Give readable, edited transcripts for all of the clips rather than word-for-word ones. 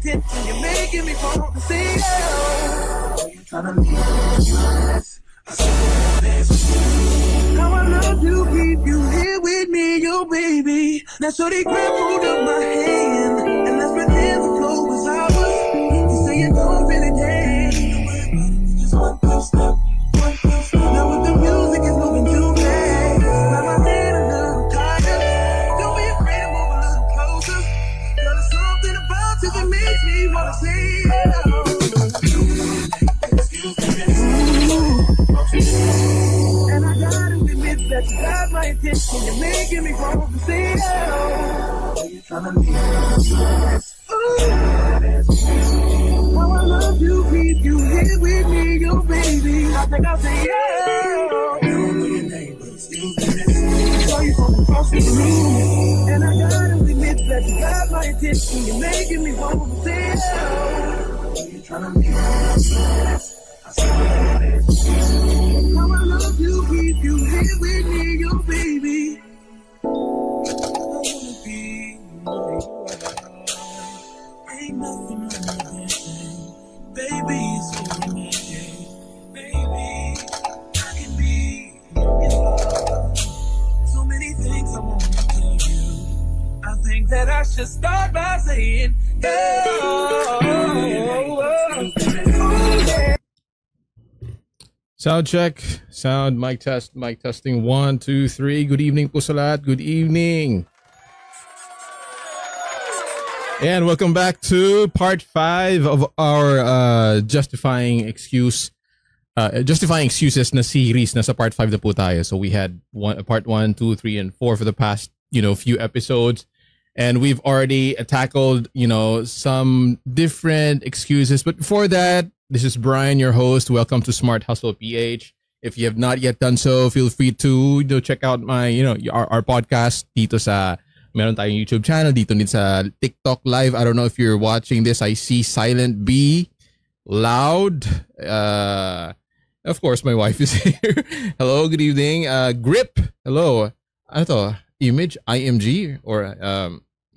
attention. You're making me want to say, oh, you tryna leave us. I said there's you. How I love to keep you here with me, your baby. Now so they grab hold of my hand, and let's pretend the flow was ours. You say you don't really dance. Just one close step, one close step. Now with the music is moving too fast. Now my head a little tired. Don't be afraid to move a little closer. Cause there's something about you that makes me wanna say, oh. And I gotta admit that you got my attention. You're making me want to say, oh, you tryna leave us. How I love you, keep you here with me, your baby. I think I'll say, oh, you don't know your name, but still I saw you from across the room. And I gotta admit that you got my attention. You're making me want to say, oh, you tryna leave us. How I love you, keep you here with me, your baby. I wanna be where you are. Ain't nothing wrong with that. Baby, it's over me. Baby, I can be yours. So many things I wanna tell you. I think that I should start by saying, oh, yeah. Sound check. Sound mic test. Mic testing. 1, 2, 3. Good evening po sa lahat. Good evening. And welcome back to part 5 of our justifying excuses na series. Nasa part 5 na po tayo. So we had part 1, 2, 3, and 4 for the past, few episodes. And we've already tackled, some different excuses. But before that, this is Brian, your host. Welcome to Smart Hustle PH. If you have not yet done so, feel free to check out my, our podcast dito sa, meron tayong YouTube channel, dito din sa TikTok Live. I don't know if you're watching this. I see Silent B, Loud. Of course, my wife is here. Hello, good evening. Grip, hello. Ano to? Image, IMG? Or,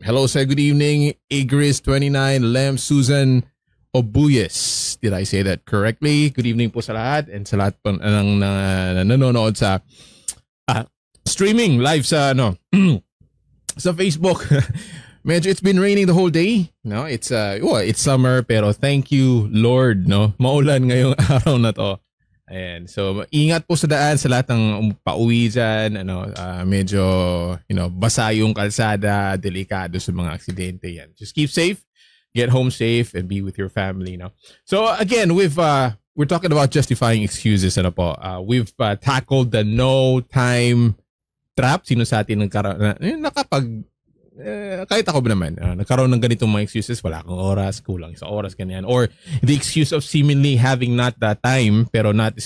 hello, say good evening. Igris29, Lem, Susan, Obuyes. Did I say that correctly? Good evening po sa lahat and sa lahat po ng nanonood sa streaming live sa sa Facebook. Medyo it's been raining the whole day. No, it's summer pero thank you Lord, no. Maulan ngayong araw na to. And so ingat po sa daan sa lahat ng pauwi diyan, medyo basa yung kalsada, delikado sa mga aksidente yan. Just keep safe. Get home safe and be with your family, So again, we're talking about justifying excuses, we've tackled the no time trap. Sino sa atin kahit ako ba naman, nagkaroon ng ganitong mga excuses, wala akong oras, kulang sa oras, ganyan. Or the excuse of seemingly having not that time, pero not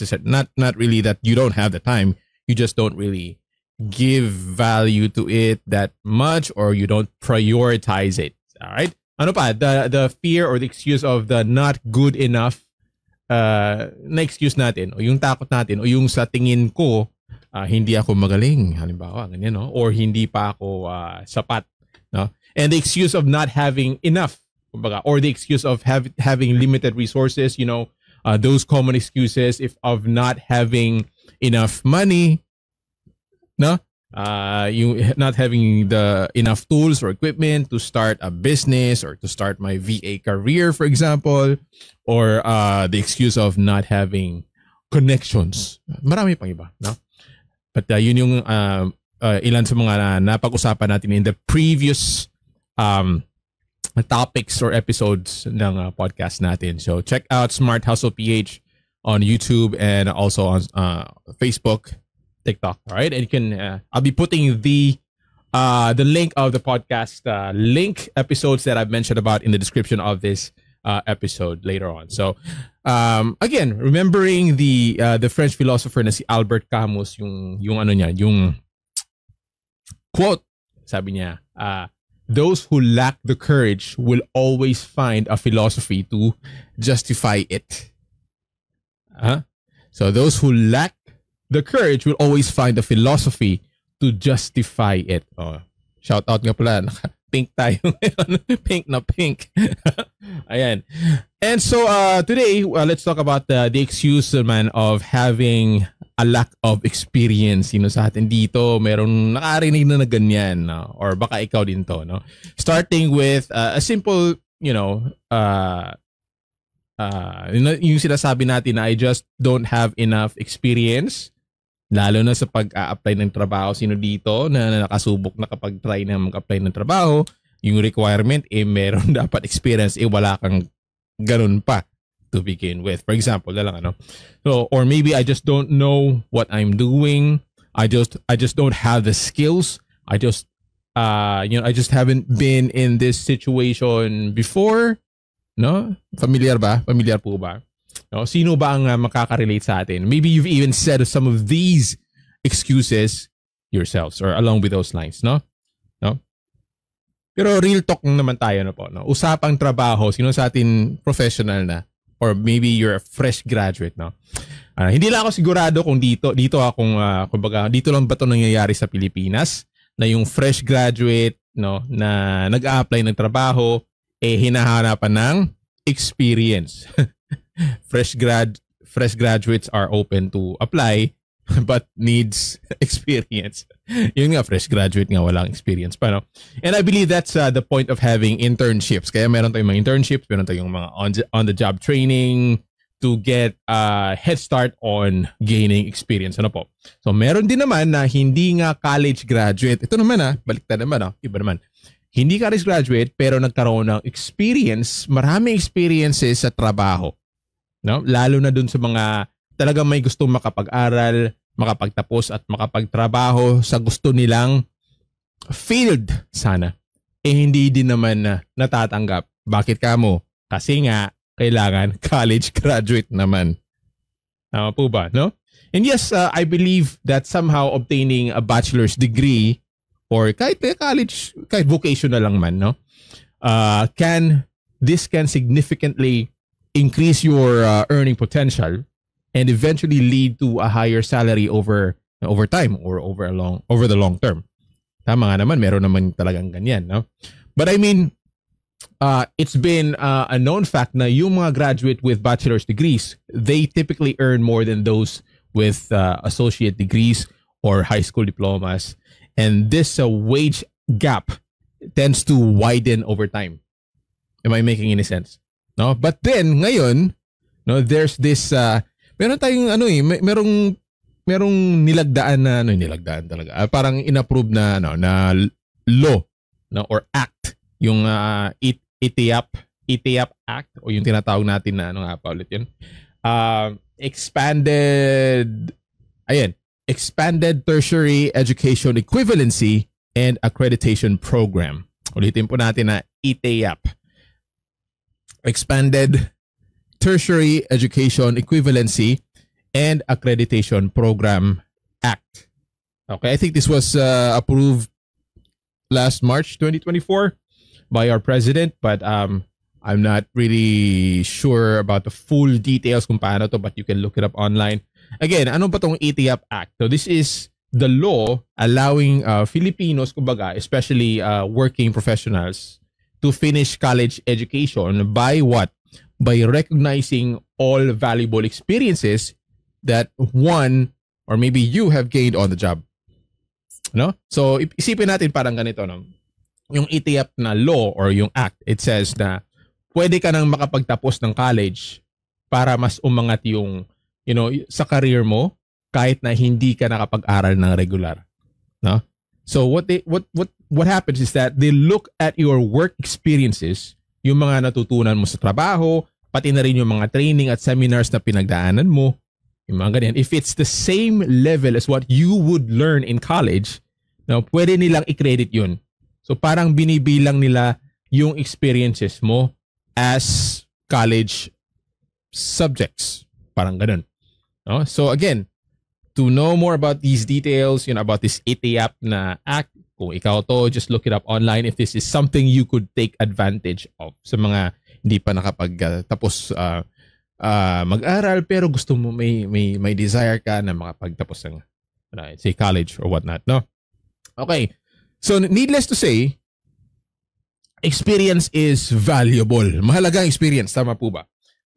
really that you don't have the time, you just don't really give value to it that much, or you don't prioritize it. All right? Ano pa, the fear or the excuse of the not good enough na excuse natin, o yung takot natin, o yung sa tingin ko hindi ako magaling, halimbawa ganyan, or hindi pa ako sapat, and the excuse of not having enough, or the excuse of having limited resources, those common excuses of not having enough money, you not having the enough tools or equipment to start a business or to start my VA career, for example, or the excuse of not having connections. Marami pang iba, But yun yung ilan sa mga napag-usapan natin in the previous topics or episodes ng podcast natin. So check out Smart Hustle PH on YouTube and also on Facebook, TikTok, all right? And you can I'll be putting the link of the podcast link episodes that I've mentioned about in the description of this episode later on. So again, remembering the French philosopher na si Albert Camus, yung quote, sabi niya, those who lack the courage will always find a philosophy to justify it. So those who lack the courage will always find a philosophy to justify it. Shout out nga pala, pink tayo ngayon. Pink na pink. Ayan. And so today, let's talk about the excuse man of having a lack of experience. Sa atin dito, merong nakarinig na ganyan. No? Or baka ikaw din to. No? Starting with a simple, yung sinasabi natin na I just don't have enough experience. Lalo na sa pag-a-apply ng trabaho, sino dito na nakasubok na kapag try na mag-apply ng trabaho, yung requirement, meron dapat experience, wala kang ganun pa to begin with. For example, So, or maybe I just don't know what I'm doing. I just don't have the skills. I just haven't been in this situation before. No? Familiar po ba? No, sino ba ang makaka-relate sa atin? Maybe you've even said some of these excuses yourselves or along with those lines, no? Pero real talk naman tayo na po, no? Usapang trabaho, sino sa atin professional na or maybe you're a fresh graduate, no? Hindi lang ako sigurado kung dito kumbaga dito lang ba 'to nangyayari sa Pilipinas na yung fresh graduate, no, na nag-a-apply ng trabaho hinahanapan ng experience. Fresh graduates are open to apply but needs experience. Yun nga, fresh graduate nga walang experience pa, no? And I believe that's the point of having internships. Kaya meron tayong mga internships, meron tayong mga on-the-job training to get a head start on gaining experience. Ano po? So meron din naman na hindi nga college graduate. Ito naman baliktad naman, iba naman. Hindi college graduate pero nagkaroon ng experience, maraming experiences sa trabaho. No? Lalo na dun sa mga talagang may gustong makapag-aral, makapagtapos at makapagtrabaho sa gusto nilang field sana. Hindi din naman natatanggap. Bakit kamo? Kasi nga kailangan college graduate naman. Tama po ba, no? And yes, I believe that somehow obtaining a bachelor's degree or kahit college, kahit vocational lang man, no? Can significantly increase your earning potential and eventually lead to a higher salary over time or over the long term. Tama nga naman, meron naman talagang ganyan, no? But I mean, it's been a known fact na yung mga graduate with bachelor's degrees, they typically earn more than those with associate degrees or high school diplomas. And this wage gap tends to widen over time. Am I making any sense? No? But then ngayon, no, there's this meron tayong merong nilagdaan talaga. Parang inapprove na na law, no, or act, yung ETIAP Act o yung tinatawag natin na Expanded Tertiary Education Equivalency and Accreditation Program. Ulitin po natin na ETIAP. Expanded Tertiary Education Equivalency and Accreditation Program Act. Okay, I think this was approved last March 2024 by our president, but I'm not really sure about the full details kung paano to, but you can look it up online. Again, ano ba tong ETIAP Act? So this is the law allowing Filipinos, kumbaga, especially working professionals, to finish college education by what? By recognizing all valuable experiences that one or maybe you have gained on the job. No? So isipin natin parang ganito, no? Yung ETIAP na law or yung act, it says na pwede ka nang makapagtapos ng college para mas umangat yung sa career mo kahit na hindi ka nakapag-aral ng regular, no? So what happens is that they look at your work experiences, yung mga natutunan mo sa trabaho, pati na rin yung mga training at seminars na pinagdaanan mo, yung mga ganyan. If it's the same level as what you would learn in college, no, pwede nilang i-credit yun. So parang binibilang nila yung experiences mo as college subjects. Parang ganun. No? So again, to know more about these details, about this ETIAP na act, kung ikaw to, just look it up online if this is something you could take advantage of sa mga hindi pa nakapagtapos mag-aral pero gusto mo may desire ka na makapagtapos ng say college or whatnot, no? Okay. So needless to say, experience is valuable. Mahalagang experience. Tama po ba?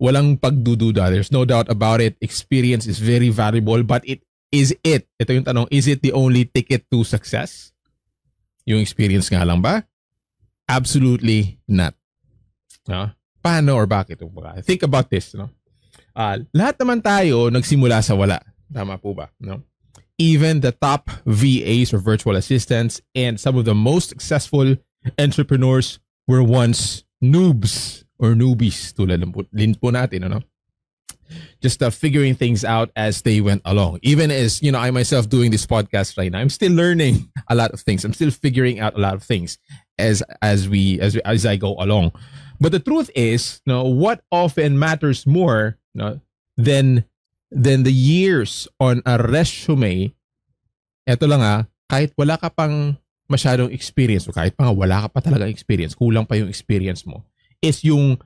Walang pagdududa. There's no doubt about it. Experience is very valuable, but is it? Ito yung tanong, is it the only ticket to success? Yung experience nga lang ba? Absolutely not. Paano or bakit? Think about this. No? Lahat naman tayo nagsimula sa wala. Tama po ba? No? Even the top VAs or virtual assistants and some of the most successful entrepreneurs were once noobs or newbies tulad din po natin, ano? Just figuring things out as they went along. Even as, I myself doing this podcast right now, I'm still learning a lot of things. I'm still figuring out a lot of things as I go along. But the truth is, what often matters more than the years on a resume, eto lang kahit wala ka pang masyadong experience o kahit pa nga wala ka pa talagang experience, kulang pa yung experience mo, is yung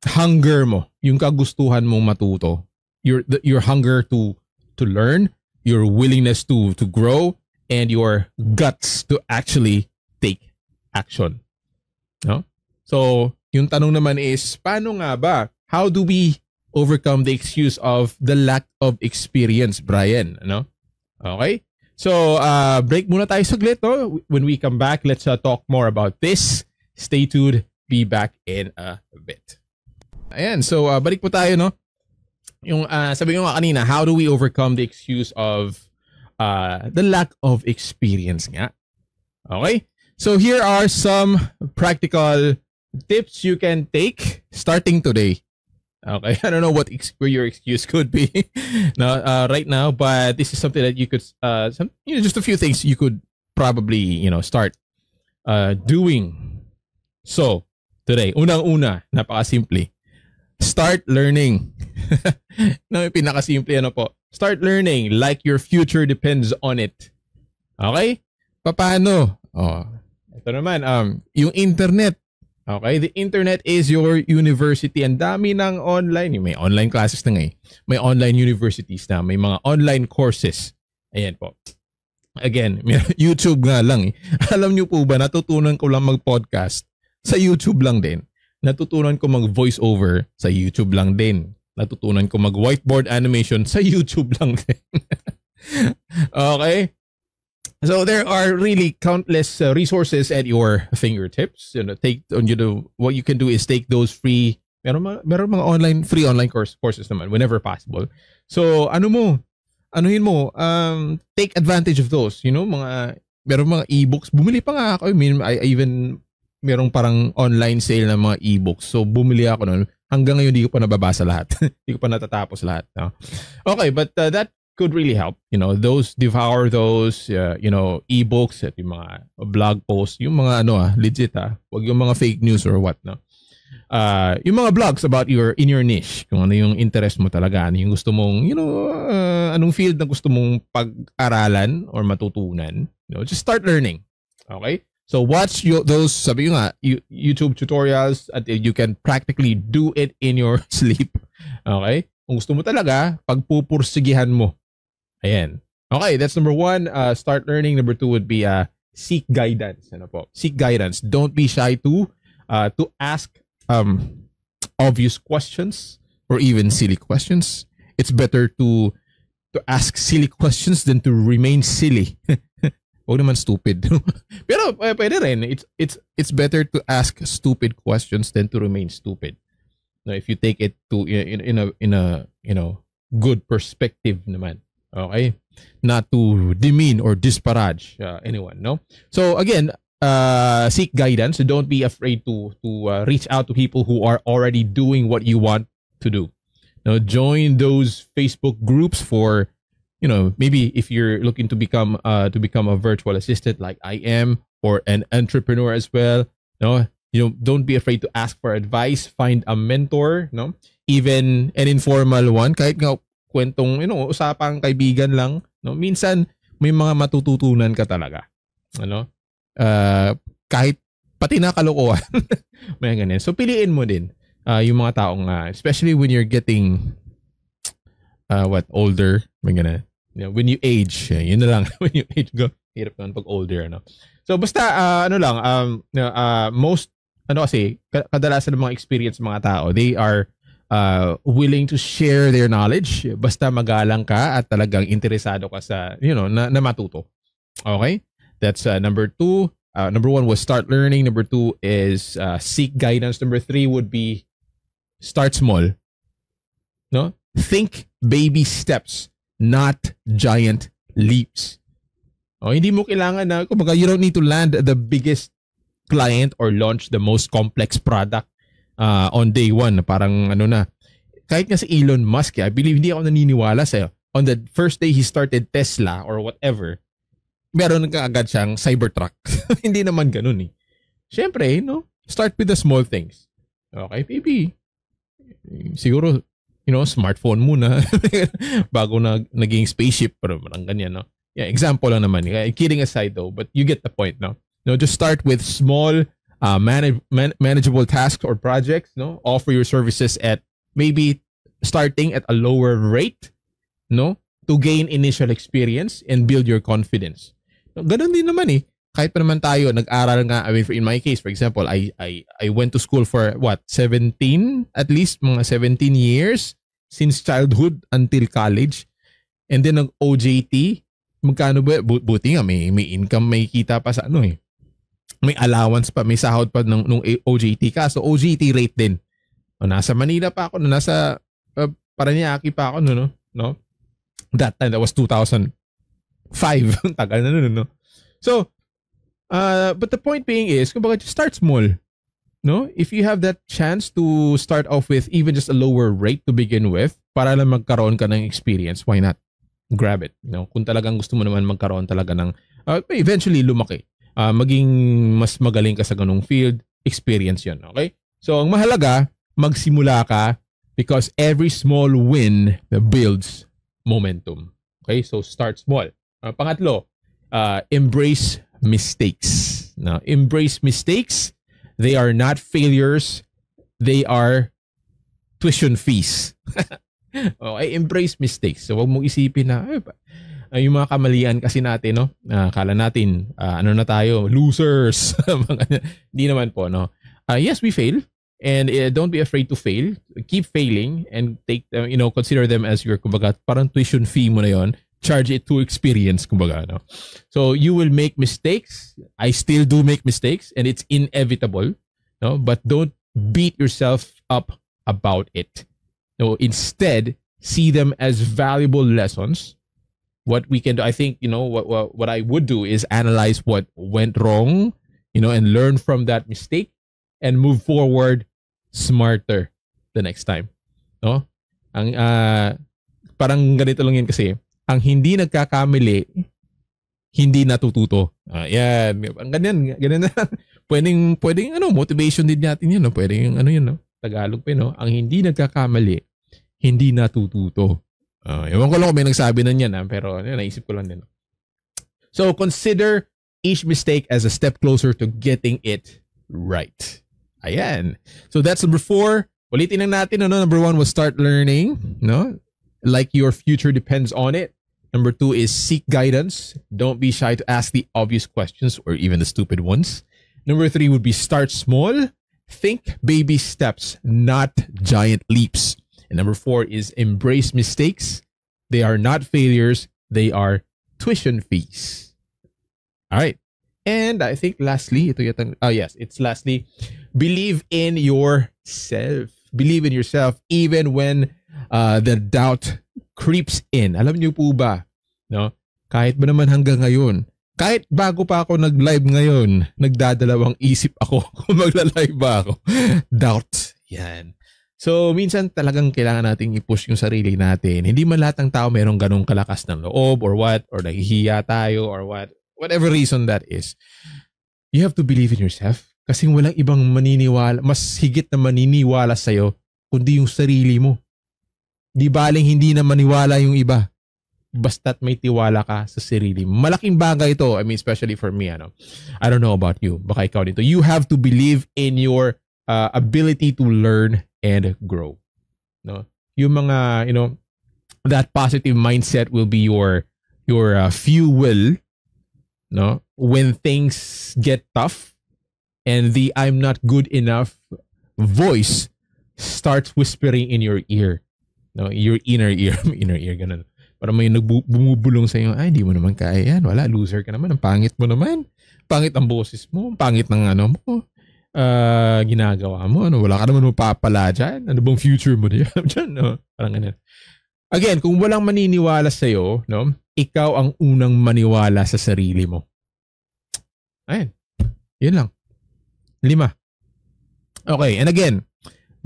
hunger mo, yung kagustuhan mong matuto, your hunger to learn, your willingness to grow, and your guts to actually take action. No? So, yung tanong naman is, paano nga ba? How do we overcome the excuse of the lack of experience, Brian? Ano? Okay? So, break muna tayo saglit. No? When we come back, let's talk more about this. Stay tuned. Be back in a bit. Ayan. So, balik po tayo, no? Yung, sabi ko nga kanina, how do we overcome the excuse of the lack of experience nga? Okay? So, here are some practical tips you can take starting today. Okay, I don't know what your excuse could be right now, but this is something that you could, just a few things you could probably, start doing. So, today, unang-una, napakasimple. Start learning. Pinakasimple, start learning like your future depends on it. Okay? Paano? Ito naman, yung internet. Okay, the internet is your university. Ang dami ng online. May online classes na nga. May online universities na. May mga online courses. Ayan po. Again, YouTube nga lang. Alam niyo po ba, natutunan ko lang mag-podcast sa YouTube lang din. Natutunan ko mag-voice over sa YouTube lang din. Natutunan ko mag-whiteboard animation sa YouTube lang din. Okay? So there are really countless resources at your fingertips. What you can do is take those free. Meron mga free online courses naman whenever possible. So anuhin mo, take advantage of those. Meron mga e-books. Bumili pa nga ako. I even merong parang online sale ng mga e-books. So bumili ako noon. Hanggang ngayon di ko pa nababasa lahat. Di ko pa natatapos lahat. No? Okay, but that could really help. Devour those, e-books at yung mga blog posts, yung mga legit wag yung mga fake news or what, no? Yung mga blogs about in your niche, kung ano yung interest mo talaga, ano yung gusto mong, anong field na gusto mong pag-aralan or matutunan, just start learning. Okay? So watch those, sabi yung YouTube tutorials at you can practically do it in your sleep. Okay? Kung gusto mo talaga, pagpupursigihan mo. Ayan. Okay, that's number one. Start learning. Number two would be seek guidance. Seek guidance. Don't be shy to ask obvious questions or even silly questions. It's better to ask silly questions than to remain silly. Huwag naman stupid. Pero pwede rin. It's better to ask stupid questions than to remain stupid. Now, if you take it to in a good perspective naman. Okay? Not to demean or disparage anyone, no? So again, seek guidance. Don't be afraid to reach out to people who are already doing what you want to do. Join those Facebook groups for, maybe if you're looking to become a virtual assistant like I am, or an entrepreneur as well. Don't be afraid to ask for advice. Find a mentor, no? Even an informal one, kahit nga kwentong, usapang kaibigan lang, no? Minsan may mga matututunan ka talaga. Kahit pati na kalokohan. May ganyan. So piliin mo din yung mga taong especially when you're getting older, may ganyan. When you age, yun na lang. When you age, Hirap naman pag older, ano. So basta ano lang most ano kasi kadalasan ng mga experience mga tao, they are willing to share their knowledge basta magalang ka at talagang interesado ka sa na matuto. Okay? That's number 2. Number 1 was start learning. Number 2 is seek guidance. Number 3 would be start small. No? Think baby steps, not giant leaps. Oh, hindi mo kailangan na, kumbaga, you don't need to land the biggest client or launch the most complex product on day one. Parang ano na. Kahit nga si Elon Musk, I believe, hindi ako naniniwala sa'yo. On the first day he started Tesla or whatever, meron ka agad siyang Cybertruck. Hindi naman ganun eh. Siyempre, start with the small things. Okay, maybe. Siguro, smartphone muna bago naging spaceship. Pero parang ganyan, no? Yeah, example lang naman. Kidding aside though, but you get the point, no? Just start with small, manageable tasks or projects, no? Offer your services at maybe starting at a lower rate, no? To gain initial experience and build your confidence. Ganun din naman eh. Kahit pa naman tayo, nag-aral nga, in my case, for example, I went to school for 17, at least mga 17 years since childhood until college. And then nag-OJT, magkano ba? Buti nga, may income, may kita pa sa may allowance pa, may sahod pa nung OJT ka. So OJT rate din. Nasa Manila pa ako, nasa Paranaque pa ako, no? That time, that was 2005. Tagal na nun, no? So, but the point being is, kumbaga, just start small. No? If you have that chance to start off with even just a lower rate to begin with, para lang magkaroon ka ng experience, why not? Grab it. Kung talagang gusto mo naman magkaroon talaga ng, eventually lumaki. Maging mas magaling ka sa ganung field, experience yun. Okay? So, ang mahalaga, magsimula ka because every small win builds momentum. Okay? So, start small. Pangatlo, embrace mistakes. Now, embrace mistakes. They are not failures. They are tuition fees. Okay, embrace mistakes. So, wag mong isipin na, yung mga kamalian kasi natin, no? Akala natin, na tayo, losers. Hindi naman po, no? Yes, we fail. And don't be afraid to fail. Keep failing and take them, consider them as your, kumbaga, parang tuition fee mo na yon. Charge it to experience, kumbaga, no? So, you will make mistakes. I still do make mistakes and it's inevitable, no? But don't beat yourself up about it. No, instead, see them as valuable lessons. What we can do, I think, what I would do is analyze what went wrong, and learn from that mistake and move forward smarter the next time. No? Ang parang ganito lang yan kasi, ang hindi nagkakamali, hindi natututo. Yan. Ang ganyan na. Pwedeng motivation din natin yun, no? Pwedeng yun, no? Tagalog pa, no? Ang hindi nagkakamali, hindi natututo. Ewan ko lang kung may nagsabi na yan, pero naisip ko lang din. So, consider each mistake as a step closer to getting it right. Ayan. So, that's number 4. Ulitin lang natin, Number 1 was start learning, no? Like your future depends on it. Number 2 is seek guidance. Don't be shy to ask the obvious questions or even the stupid ones. Number 3 would be start small. Think baby steps, not giant leaps. And number 4 is embrace mistakes. They are not failures. They are tuition fees. All right. And I think lastly, it's lastly, believe in yourself. Believe in yourself even when the doubt creeps in. Alam niyo po ba, no? Kahit ba naman hanggang ngayon, kahit bago pa ako nag-live ngayon, nagdadalawang isip ako kung magla-live ba ako. Doubt. Yan. So, minsan talagang kailangan nating i-push yung sarili natin. Hindi man lahat ng tao mayroong ganong kalakas ng loob or what, or nahihiya tayo or what, whatever reason that is. You have to believe in yourself kasi walang ibang maniniwala, mas higit na maniniwala sa'yo kundi yung sarili mo. Di baling hindi na maniwala yung iba. Basta't may tiwala ka sa sarili mo. Malaking bagay ito. I mean, especially for me, I don't know about you. Baka ikaw dito. You have to believe in your ability to learn and grow. No? Yung mga, that positive mindset will be your fuel no? When things get tough and the I'm not good enough voice starts whispering in your ear. No, your inner ear, ganun. Para may bumubulong sa iyo, ay, di mo naman kaya yan. Wala, loser ka naman. Ang pangit mo naman. Pangit ang boses mo. Ang pangit ng ano mo. Ginagawa mo. Ano, wala ka naman mapapala dyan. Ano bang future mo dyan? No? Parang ganyan. Again, kung walang maniniwala sa iyo, no, ikaw ang unang maniwala sa sarili mo. Ayun. Yun lang. 5. Okay, and again,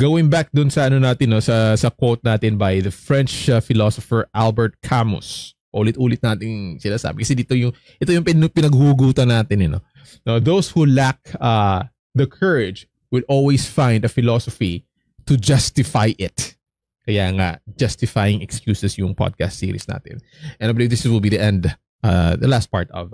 going back dun sa ano natin, no, sa quote natin by the French philosopher Albert Camus. Ulit-ulit natin sila sabi kasi ito yung pinaghugutan natin, no. Now, those who lack the courage will always find a philosophy to justify it. Kaya nga, justifying excuses yung podcast series natin. And I believe this will be the end, the last part of,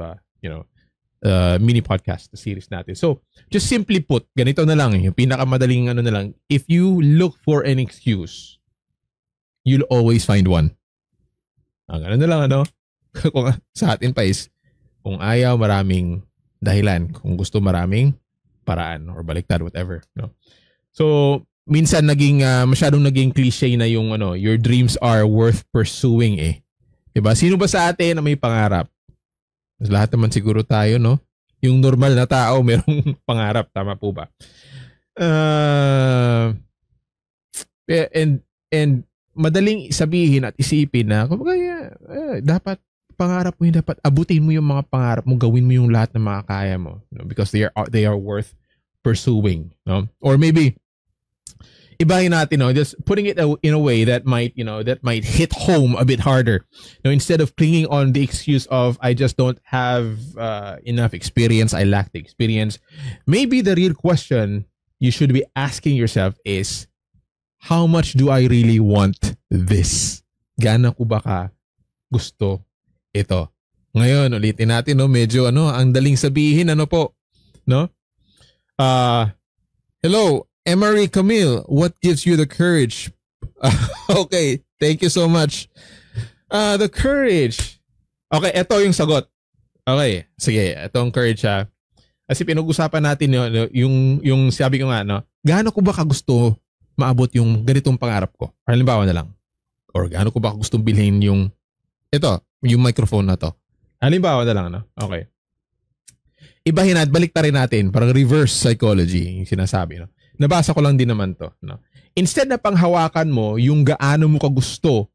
mini podcast series natin. So, just simply put, ganito na lang, yung pinakamadaling ano na lang, if you look for an excuse, you'll always find one. Ganun na lang, ano? Kung sa atin pa is, kung ayaw, maraming dahilan. Kung gusto, maraming paraan or baliktad, whatever. No? So, minsan masyadong naging cliche na yung your dreams are worth pursuing eh. Diba? Sino ba sa atin na may pangarap? Lahat naman siguro tayo, no? Yung normal na tao merong pangarap, tama po ba? And madaling sabihin at isipin na dapat pangarap mo dapat abutin mo yung mga pangarap mo, gawin mo yung lahat ng mga kaya mo, because they are worth pursuing, no? Or maybe ibahin natin, just putting it in a way that might hit home a bit harder. Instead of clinging on the excuse of I just don't have enough experience, I lack the experience. Maybe the real question you should be asking yourself is, how much do I really want this? Gaano ko ba ka gusto ito? Ngayon, ulitin natin, medyo ang daling sabihin, po, no? Hello, Emery Camille, what gives you the courage? Okay, thank you so much. The courage. Okay, ito yung sagot. Okay, sige, itong courage ha. Kasi pinag-usapan natin yung sabi ko nga, gaano ko ba kagusto maabot yung ganitong pangarap ko? Halimbawa na lang. Or gaano ko ba gustong bilhin yung microphone na to? Halimbawa na lang, Okay. Ibahin at balik rin natin, parang reverse psychology yung sinasabi, Nabasa ko lang din naman to, Instead na panghawakan mo yung gaano mo kagusto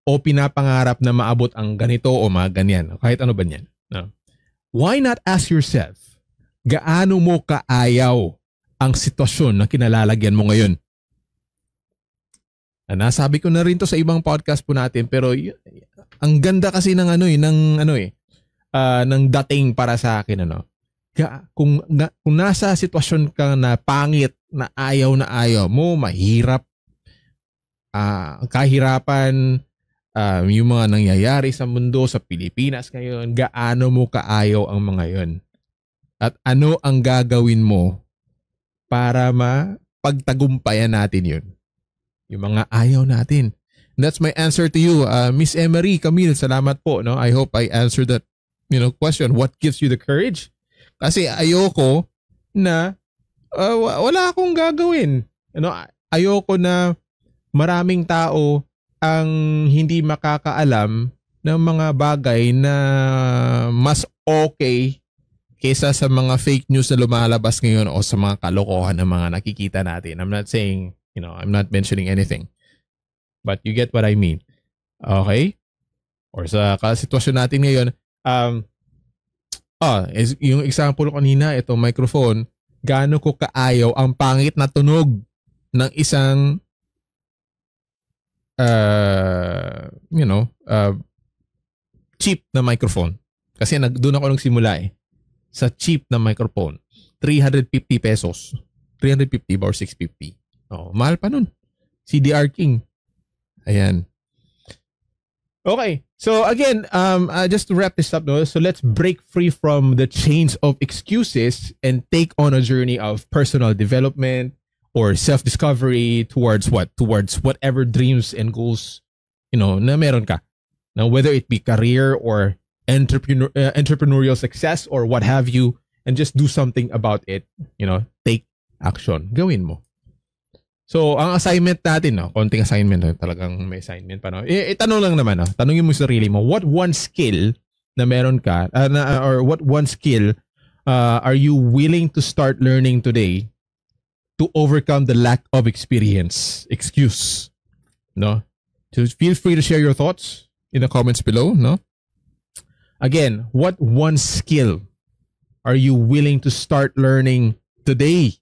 o pinapangarap na maabot ang ganito o mga ganyan, kahit ano ba yan, why not ask yourself, gaano mo kaayaw ang sitwasyon na kinalalagyan mo ngayon? Nasabi ko na rin to sa ibang podcast po natin, pero ang ganda kasi ng ng dating para sa akin, kung nasa sitwasyon ka na pangit, na ayaw mo, mahirap, kahirapan, yung mga nangyayari sa mundo, sa Pilipinas ngayon, gaano mo kaayaw ang mga yon? At ano ang gagawin mo para mapagtagumpayan natin yun? Yung mga ayaw natin. And that's my answer to you, Miss Emery Camille. Salamat po, I hope I answered that question. What gives you the courage? Kasi ayoko na wala akong gagawin. Ayoko na maraming tao ang hindi makakaalam ng mga bagay na mas okay kaysa sa mga fake news na lumalabas ngayon o sa mga kalokohan na mga nakikita natin. I'm not saying, I'm not mentioning anything. But you get what I mean. Okay? Or sa sitwasyon natin ngayon, yung example kanina, itong microphone, gaano ko kaayaw ang pangit na tunog ng isang cheap na microphone. Kasi doon ako nagsimula sa cheap na microphone. 350 pesos. 350 or 650. Mahal pa nun. CDR King. Ayan. Okay. So again, just to wrap this up, so let's break free from the chains of excuses and take on a journey of personal development or self-discovery towards what? Towards whatever dreams and goals, na meron ka. Now, whether it be career or entrepreneurial success or what have you, and just do something about it. Take action. Gawin mo. So, ang assignment natin, konting assignment, talagang may assignment pa, tanong lang naman, tanongin mo sa sarili mo, what one skill na meron ka, or what one skill are you willing to start learning today to overcome the lack of excuse, no? So, feel free to share your thoughts in the comments below, no? Again, what one skill are you willing to start learning today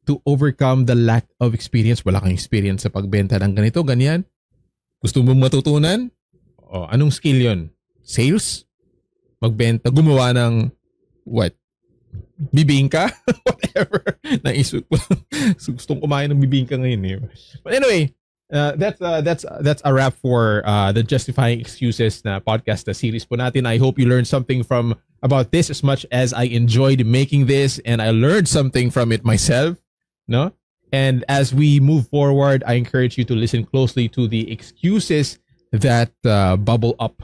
to overcome the lack of experience? Wala kang experience sa pagbenta ng ganito, ganyan. Gusto mong matutunan? Anong skill yon? Sales? Magbenta? Gumawa ng what? Bibingka? Whatever. Naisip ko. So, gustong kumain ng bibingka ngayon. But anyway, that's a wrap for the Justifying Excuses na podcast na series po natin. I hope you learned something about this as much as I enjoyed making this, and I learned something from it myself. No? And as we move forward, I encourage you to listen closely to the excuses that bubble up.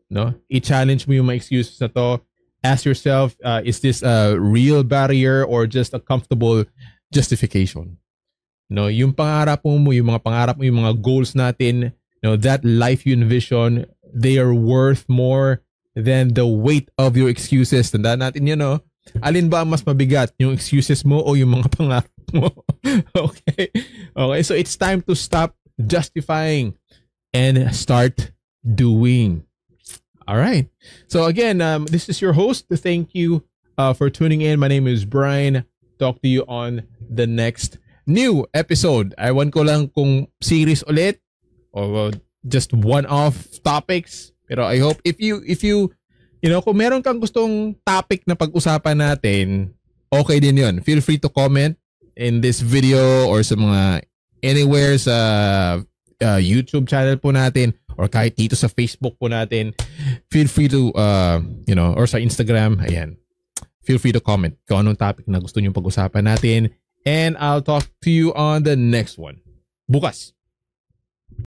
No? I-challenge mo yung mga excuses na to. Ask yourself, is this a real barrier or just a comfortable justification? No, yung pangarap mo, yung mga goals natin, that life you envision, they are worth more than the weight of your excuses. Tandaan natin yun, Alin ba ang mas mabigat? Yung excuses mo o yung mga pangarap mo? Okay, so it's time to stop justifying and start doing. All right. So again, this is your host. Thank you for tuning in. My name is Brian. Talk to you on the next new episode. Ewan ko lang kung series ulit or just one-off topics. Pero I hope if you kung meron kang gustong topic na pag-usapan natin, okay din yun. Feel free to comment in this video or sa mga anywhere sa YouTube channel po natin or kahit dito sa Facebook po natin. Feel free to, or sa Instagram. Ayan. Feel free to comment kung anong topic na gusto nyo pag-usapan natin. And I'll talk to you on the next one. Bukas.